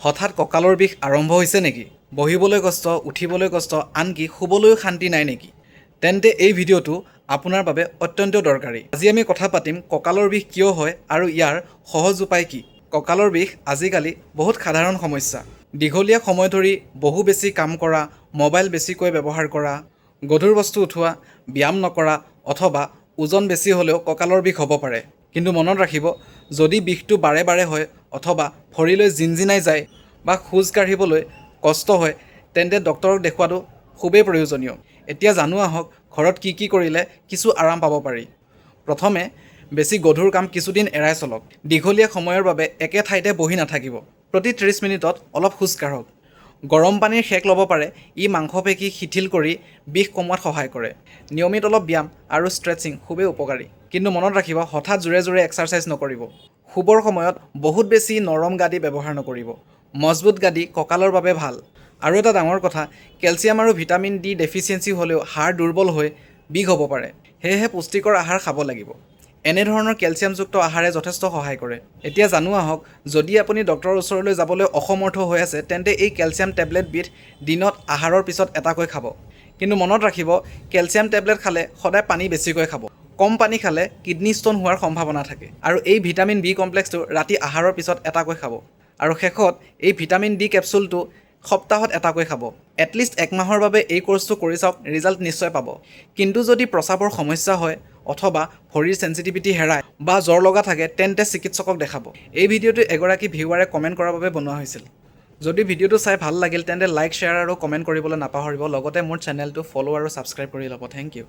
হঠাৎ কঁকালৰ বিষ আৰম্ভ হৈছে নেকি? বহিবলৈ কষ্ট, উঠিবলৈ কষ্ট, আনকি শুবলৈও শান্তি নাই নেকি? তেন্তে এই ভিডিঅ'টো আপোনাৰ বাবে অত্যন্ত দৰকাৰী। আজি আমি কথা পাতিম কঁকালৰ বিষ কিয় হয় আৰু ইয়াৰ সহজ উপায় কি। কঁকালৰ বিষ আজিকালি বহুত সাধাৰণ সমস্যা। দীঘলীয়া সময় ধৰি বহু বেছি কাম কৰা, মোবাইল বেছিকৈ ব্যৱহাৰ কৰা, গধুৰ বস্তু উঠোৱা, ব্যায়াম নকৰা অথবা ওজন বেছি হ'লেও কঁকালৰ বিষ হ'ব পাৰে। কিন্তু মনত ৰাখিব, যদি বিষটো বাৰে বাৰে হয় অথবা ভৰিলৈ জিনজিনাই যায় বা খোজ কাঢ়িবলৈ কষ্ট হয়, তেন্তে ডক্তৰক দেখুৱাটো খুবেই প্ৰয়োজনীয়। এতিয়া জানো আহক ঘৰত কি কি কৰিলে কিছু আৰাম পাব পাৰি। প্ৰথমে, বেছি গধুৰ কাম কিছুদিন এৰাই চলক। দীঘলীয়া সময়ৰ বাবে একে ঠাইতে বহি নাথাকিব। প্ৰতি 30 মিনিটত অলপ খোজ কাঢ়ক। গৰম পানীৰ সেক ল'ব পাৰে, ই মাংসপেশী শিথিল কৰি বিষ কমোৱাত সহায় কৰে। নিয়মিত অলপ ব্যায়াম আৰু ষ্ট্ৰেচিং খুবেই উপকাৰী। কিন্তু মনত ৰাখিব, হঠাৎ জোৰে জোৰে এক্সাৰচাইজ নকৰিব। শুবৰ সময়ত বহুত বেছি নৰম গাদী ব্যৱহাৰ নকৰিব। মজবুত গাদী কঁকালৰ বাবে ভাল। আৰু এটা ডাঙৰ কথা, কেলছিয়াম আৰু ভিটামিন ডি ডেফিচিয়েঞ্চি হ'লেও হাড় দুৰ্বল হৈ বিষ হ'ব পাৰে। সেয়েহে পুষ্টিকৰ আহাৰ খাব লাগিব। এনেধৰণৰ কেলছিয়ামযুক্ত আহাৰে যথেষ্ট সহায় কৰে। এতিয়া জানো আহক, যদি আপুনি ডক্তৰৰ ওচৰলৈ যাবলৈ অসমৰ্থ হৈ আছে, তেন্তে এই কেলছিয়াম টেবলেটবিধ দিনত আহাৰৰ পিছত এটাকৈ খাব। কিন্তু মনত ৰাখিব, কেলছিয়াম টেবলেট খালে সদায় পানী বেছিকৈ খাব। কম পানী খালে কিডনী ষ্ট'ন হোৱাৰ সম্ভাৱনা থাকে। আৰু এই ভিটামিন বি কমপ্লেক্সটো ৰাতি আহাৰৰ পিছত এটাকৈ খাব। আৰু শেষত এই ভিটামিন ডি কেপচুলটো সপ্তাহত এটাকৈ খাব। এটলিষ্ট 1 মাহৰ বাবে এই কোৰ্চটো কৰি চাওক, ৰিজাল্ট নিশ্চয় পাব। কিন্তু যদি প্ৰস্ৰাৱৰ সমস্যা হয় অথবা ভৰিৰ চেঞ্চিটিভিটি হেৰায় বা জ্বৰ লগা থাকে, তেন্তে চিকিৎসকক দেখাব। এই ভিডিঅ'টো এগৰাকী ভিউৱাৰে কমেণ্ট কৰাৰ বাবে বনোৱা হৈছিল। যদি ভিডিঅ'টো চাই ভাল লাগিল, তেন্তে লাইক, শ্বেয়াৰ আৰু কমেণ্ট কৰিবলৈ নাপাহৰিব। লগতে মোৰ চেনেলটো ফ'ল' আৰু ছাবস্ক্ৰাইব কৰি ল'ব। Thank U.